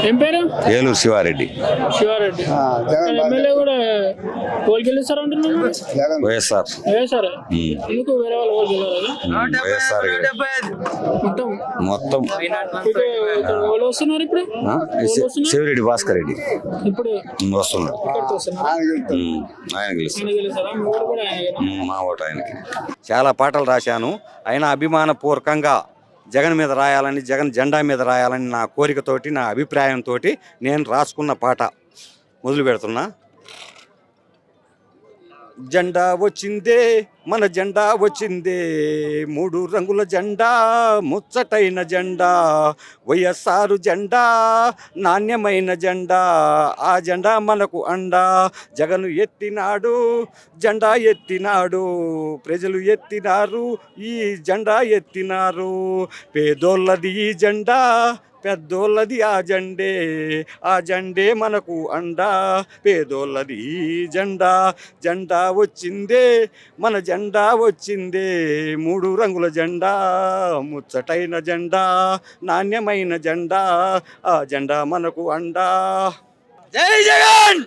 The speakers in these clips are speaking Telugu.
ఏం పేరు? ఏలూరు శివారెడ్డి. శివారెడ్డి ఎమ్మెల్యే కూడా ఓళ్ళు గెలుస్తారు అంటున్నారు. వైఎస్ఆర్. వైఎస్ఆర్ ఎందుకు వేరే వాళ్ళు ఓళ్ళు గెలవాలి? వైఎస్ఆర్ మొత్తం మొత్తం ఓళ్ళు వస్తున్నారు ఇప్పుడు. శివరెడ్డి భాస్కర్ రెడ్డి ఇప్పుడు వస్తున్నాడు. ఆయన గెలుస్తాడు. మా ఓటు ఆయనకి. చాలా పాటలు రాశాను. అయినా అభిమానపూర్వకంగా జగన్ మీద రాయాలని, జగన్ జెండా మీద రాయాలని నా కోరికతోటి, నా అభిప్రాయంతో నేను రాసుకున్న పాట మొదలు పెడుతున్నా. జెండా వచ్చిందే, మన జెండా వచ్చిందే, 3 రంగుల జెండా, ముచ్చటైన జెండా, వైఎస్ఆర్ జెండా, నాణ్యమైన జెండా, ఆ జెండా మనకు అండా. జగను ఎత్తినాడు, జెండా ఎత్తినాడు, ప్రజలు ఎత్తినారు, ఈ జెండా ఎత్తినారు. పేదోళ్ళది ఈ జెండా, పెద్దోళ్ళది ఆ జెండే, ఆ జెండే మనకు అండా. పేదోళ్ళది జెండా, జెండా వచ్చిందే, మన జెండా వచ్చిందే, 3 రంగుల జెండా, ముచ్చటైన జెండా, నాణ్యమైన జెండా, ఆ జెండా మనకు అండా. జై జగన్!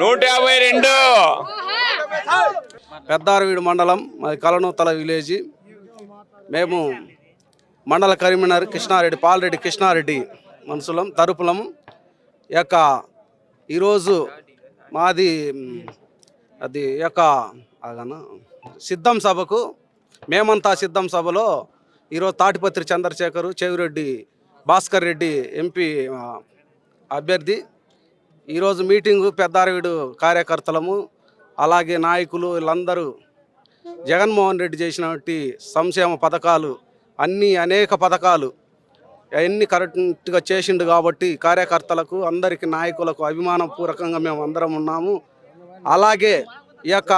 152 పెద్దారవీడు మండలం, మాది కలనూతల విలేజ్. మేము మండల కరీంనగర్ కృష్ణారెడ్డి, పాలరెడ్డి కృష్ణారెడ్డి మనుషులం తరపులం. యొక్క ఈరోజు మాది అది యొక్క సిద్ధం సభకు మేమంతా సిద్ధం సభలో ఈరోజు తాటిపత్రి చంద్రశేఖరు, చెవిరెడ్డి భాస్కర్ రెడ్డి ఎంపీ అభ్యర్థి. ఈరోజు మీటింగు పెద్దారవీడు కార్యకర్తలము, అలాగే నాయకులు వీళ్ళందరూ జగన్మోహన్ రెడ్డి చేసినటువంటి సంక్షేమ పథకాలు అనేక పథకాలు అవన్నీ కరెక్ట్గా చేసిండు కాబట్టి కార్యకర్తలకు, అందరికీ నాయకులకు అభిమానపూర్వకంగా మేము అందరం ఉన్నాము. అలాగే ఈ యొక్క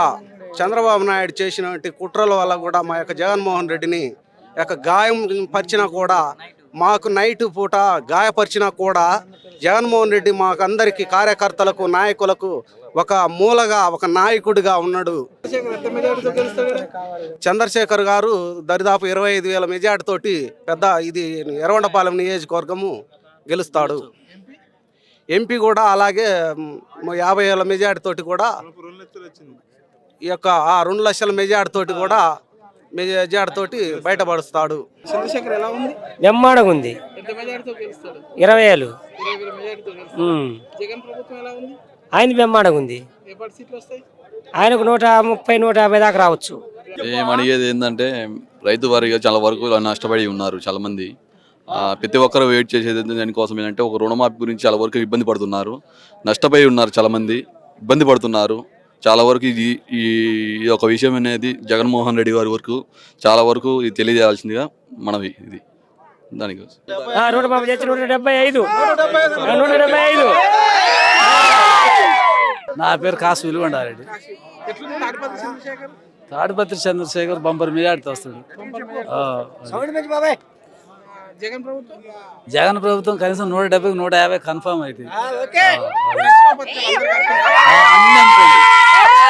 చంద్రబాబు నాయుడు చేసినటువంటి కుట్రల వల్ల కూడా మా యొక్క జగన్మోహన్ రెడ్డిని గాయం పరిచినా కూడా, మాకు నైట్ పూట గాయపరిచినా కూడా జగన్మోహన్ రెడ్డి మాకు అందరికీ కార్యకర్తలకు, నాయకులకు ఒక మూలగా, ఒక నాయకుడిగా ఉన్నాడు. చంద్రశేఖర్ గారు దరిదాపు 25,000 మెజార్టీ తోటి ఇది ఎర్రగొండపాలెం నియోజకవర్గము గెలుస్తాడు. ఎంపీ కూడా అలాగే 50,000 మెజార్టీ తోటి కూడా, ఈ యొక్క 2 లక్షల మెజార్టీ తోటి కూడా బయటపడుస్తాడు. చంద్రశేఖర్ ఎలా ఉంది? బ్రహ్మాండంగా ఉంది. 20,000. జగన్ ప్రభుత్వం ఎలా ఉంది? ఆయన బ్రహ్మాండంగా ఉంది. ఆయనకు 130, 150 దాకా రావచ్చు. ఏమడిగేది ఏంటంటే, రైతు వారిగా చాలా వరకు నష్టపడి ఉన్నారు చాలా మంది. ప్రతి ఒక్కరు వెయిట్ చేసేది దానికోసం ఏంటంటే, ఒక రుణమాఫీ గురించి చాలా వరకు ఇబ్బంది పడుతున్నారు, నష్టపోయి ఉన్నారు, చాలా మంది ఇబ్బంది పడుతున్నారు. చాలా వరకు ఈ ఒక విషయం అనేది జగన్మోహన్ రెడ్డి గారి వరకు చాలా వరకు ఇది తెలియజేయాల్సిందిగా మనవి. ఇది దానికోసం 175. నా పేరు కాసు విలువండారెడ్డి. తాడిపత్రి చంద్రశేఖర్ బంపర్ మెజార్టీ వస్తుంది. జగన్ ప్రభుత్వం కనీసం 170, 150 కన్ఫర్మ్ అవుతుంది.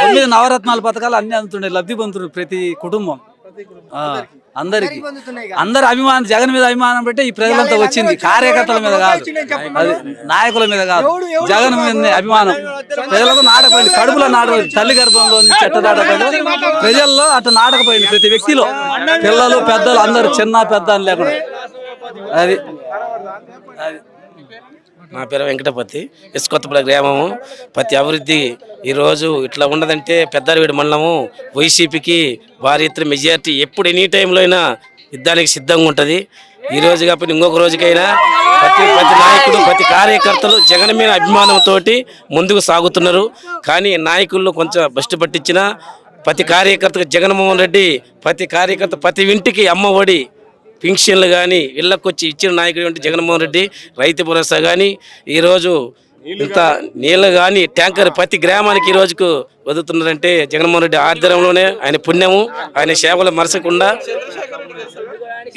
9 నవరత్నాల పథకాలు అన్ని అందుతుండే, లబ్ధి పొందుతుండే ప్రతి కుటుంబం, అందరికి. అందరు అభిమానం, జగన్ మీద అభిమానం పెట్టి ఈ ప్రజలంతా వచ్చింది. కార్యకర్తల మీద కాదు, అది నాయకుల మీద కాదు, జగన్ మీద అభిమానం. ప్రజలకు నాటకపోయింది, కడుపులో నాటకపోయింది, తల్లి గర్భంలో చెట్ట నాటకపోయింది, ప్రజల్లో అటు నాటకపోయింది. ప్రతి వ్యక్తిలో పిల్లలు, పెద్దలు అందరూ, చిన్న పెద్ద అని లేకుండా. అది నా పేరు వెంకటపతి, ఇసుకొత్తపల్లి గ్రామము. ప్రతి అభివృద్ధి ఈరోజు ఇట్లా ఉండదంటే పెద్దారవీడు మండలము వైసీపీకి భారీ ఎత్తున మెజార్టీ ఎప్పుడు ఎనీ టైంలో అయినా యుద్ధానికి సిద్ధంగా ఉంటుంది. ఈ రోజు కాకపోతే ఇంకొక రోజుకైనా ప్రతి నాయకుడు, ప్రతి కార్యకర్తలు జగన్ మీద అభిమానంతో ముందుకు సాగుతున్నారు. కానీ నాయకుల్లో కొంచెం బస్టు పట్టించిన ప్రతి కార్యకర్తకు జగన్మోహన్ రెడ్డి, ప్రతి కార్యకర్త, ప్రతి ఇంటికి అమ్మఒడి, పింఛన్లు కానీ ఇళ్లకు వచ్చి ఇచ్చిన నాయకుడు జగన్మోహన్ రెడ్డి. రైతు భరోసా కానీ, ఈరోజు ఇంత నీళ్ళు కానీ ట్యాంకర్ ప్రతి గ్రామానికి ఈ రోజుకు వదులుతున్నారంటే జగన్మోహన్ రెడ్డి ఆధ్వర్యంలోనే, ఆయన పుణ్యము, ఆయన సేవలు మరసకుండా.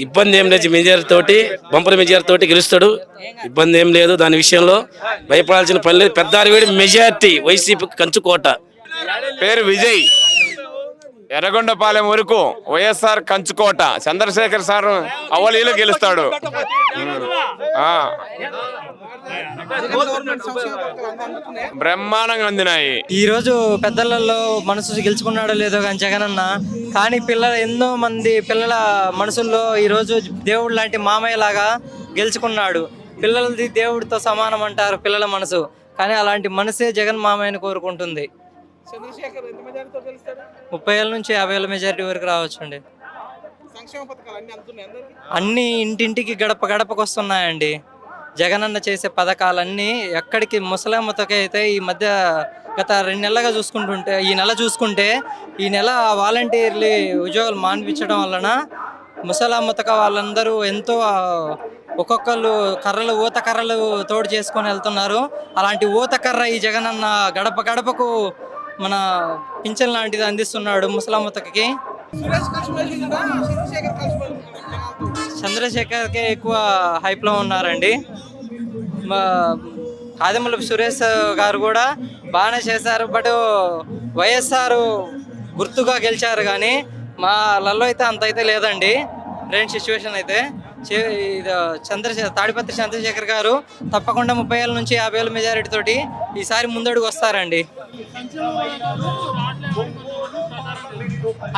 ఇబ్బంది ఏం లేదు, మెజారిటీతోటి, బంపర్ మెజారిటీతోటి గెలుస్తాడు. ఇబ్బంది ఏం లేదు, దాని విషయంలో భయపడాల్సిన పని లేదు. పెద్దారవీడు మెజారిటీ వైసీపీ కంచుకోట. పేరు విజయ్. ఎర్రగొండపాలెం వరకు వైఎస్ఆర్ కంచుకోట చంద్రశేఖర్ సార్ అవలీలో గెలుస్తాడు. ఆ, బ్రహ్మాండంగా అందినాయి. ఈ రోజు పెద్దలలో మనసు గెలుచుకున్నాడో లేదో కానీ జగనన్న, కానీ ఎన్నో మంది పిల్లల మనసుల్లో ఈ రోజు దేవుడు లాంటి మామయ్య లాగా గెలుచుకున్నాడు. పిల్లలది దేవుడితో సమానం అంటారు పిల్లల మనసు, కానీ అలాంటి మనసే జగన్ మామయ్యని కోరుకుంటుంది. 30,000 నుంచి 50,000 మెజారిటీ వరకు రావచ్చండి. అన్ని ఇంటింటికి గడప గడపకు వస్తున్నాయండి. జగనన్న చేసే పథకాలన్నీ ఎక్కడికి ముసలమ్మతోకి అయితే ఈ మధ్య గత 2 నెలలుగా చూసుకుంటుంటే, ఈ నెల చూసుకుంటే ఈ నెల వాలంటీర్లు ఉద్యోగాలు మాన్పించడం వలన ముసలమ్మతక వాళ్ళందరూ ఎంతో ఒక్కొక్కళ్ళు ఊత కర్రలు తోడు చేసుకొని వెళ్తున్నారు. అలాంటి ఊత కర్ర ఈ జగనన్న గడప గడపకు మన పింఛన్ లాంటిది అందిస్తున్నాడు ముసలమ్మతకి. చంద్రశేఖర్కే ఎక్కువ హైప్లో ఉన్నారండి. ఆదిమూలపు సురేష్ గారు కూడా బాగానే చేశారు, బట్ వైఎస్ఆర్ గుర్తుగా గెలిచారు, కానీ మా లలో అయితే అంత అయితే లేదండి. బ్రెయిన్ సిచ్యువేషన్ అయితే తాడిపత్రి చంద్రశేఖర్ గారు తప్పకుండా 30,000 నుంచి 50,000 మెజారిటీ తోటి ఈసారి ముందడుగు వస్తారండి.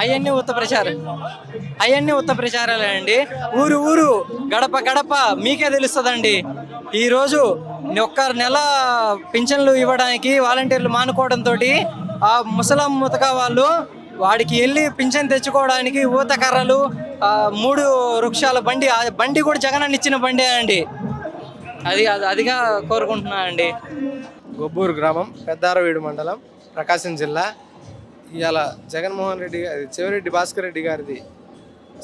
అవన్నీ ఉత్త ప్రచారాలే అండి. ఊరు ఊరు గడప గడప మీకే తెలుస్తుందండి. ఈరోజు ఒక్క నెల పింఛన్లు ఇవ్వడానికి వాలంటీర్లు మానుకోవడంతో ఆ ముసలం ముతక వాళ్ళు వాడికి వెళ్ళి పింఛన్ తెచ్చుకోవడానికి ఊత కర్రలు 3 వృక్షాల బండి, ఆ బండి కూడా జగనన్న ఇచ్చిన బండే అండి. అదిగా కోరుకుంటున్నా అండి. గొబ్బూరు గ్రామం, పెద్దారవీడు మండలం, ప్రకాశం జిల్లా. ఇవాళ జగన్మోహన్ రెడ్డి చెవిరెడ్డి భాస్కర్ రెడ్డి గారిది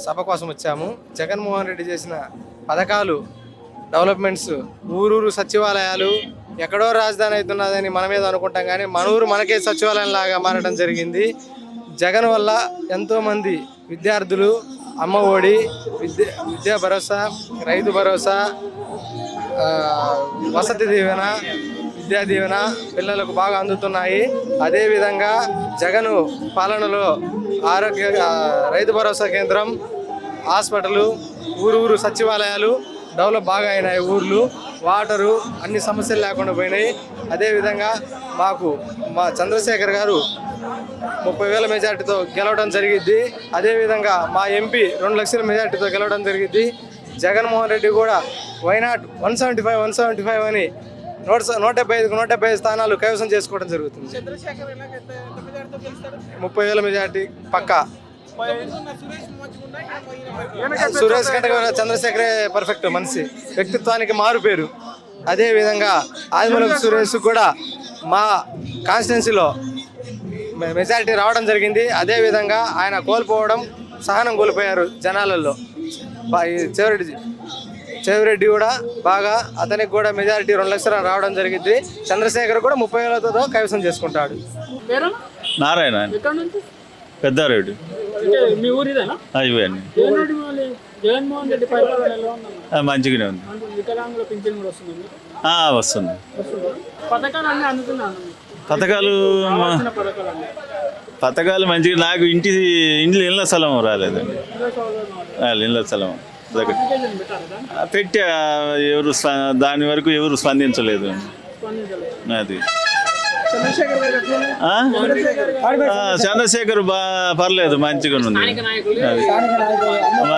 సభ కోసం వచ్చాము. జగన్మోహన్ రెడ్డి చేసిన పథకాలు, డెవలప్మెంట్స్, ఊరూరు సచివాలయాలు, ఎక్కడో రాజధాని అవుతున్నదని మన మీద అనుకుంటాం, కానీ మన ఊరు మనకే సచివాలయం లాగా మారడం జరిగింది. జగన్ వల్ల ఎంతోమంది విద్యార్థులు అమ్మ ఒడి, విద్యా భరోసా, రైతు భరోసా, వసతి దీవెన, విద్యా దీవెన పిల్లలకు బాగా అందుతున్నాయి. అదేవిధంగా జగన్ పాలనలో రైతు భరోసా కేంద్రం, హాస్పిటల్, ఊరు సచివాలయాలు డెవలప్ బాగా అయినాయి. ఊర్లు, వాటరు, అన్ని సమస్యలు లేకుండా పోయినాయి. అదేవిధంగా మా చంద్రశేఖర్ గారు 30,000 మెజార్టీతో గెలవడం జరిగిద్ది. అదేవిధంగా మా ఎంపీ 2 లక్షల మెజార్టీతో గెలవడం జరిగిద్ది. జగన్మోహన్ రెడ్డి కూడా వైనాట్ 175 అని 175 స్థానాలు కైవసం చేసుకోవడం జరుగుతుంది. 30,000 మెజార్టీ పక్కా. సురేష్ కంటే చంద్రశేఖరే పర్ఫెక్ట్ మనిషి, వ్యక్తిత్వానికి మారు పేరు. అదేవిధంగా ఆదిమూలపు సురేష్ కూడా మా కాన్స్టిట్యున్సీలో మెజారిటీ రావడం జరిగింది. అదేవిధంగా ఆయన కోల్పోవడం, సహనం కోల్పోయారు జనాలలో. చెవిరెడ్డి కూడా బాగా, అతనికి కూడా మెజారిటీ 2 లక్షలు రావడం జరిగింది. చంద్రశేఖర్ కూడా 30,000తో కైవసం చేసుకుంటాడు. నారాయణ, పెద్దారెడ్డి, మీ ఊరిదేనా? ఇవన్నీ జగన్మోహన్ రెడ్డి పరిపాలన ఎలా ఉంది? మంచిగానే ఉంది. వికలాంగుల పింఛన్ కూడా వస్తుంది. వస్తుంది. పథకాలు అన్నీ అందుతున్నాను. పథకాలు మంచిగా. నాకు ఇళ్ళ స్థలం రాలేదండి. ఇళ్ళ స్థలం పెట్టి దాని వరకు ఎవరు స్పందించలేదు. అది చంద్రశేఖర్ పర్లేదు, మంచిగా ఉంది.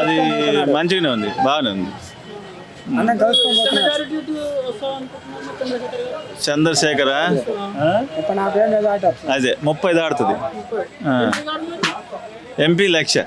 అది మంచిగానే ఉంది, బాగానే ఉంది. చంద్రశేఖర అదే 30 దాటుతుంది. ఎంపీ 1,00,000.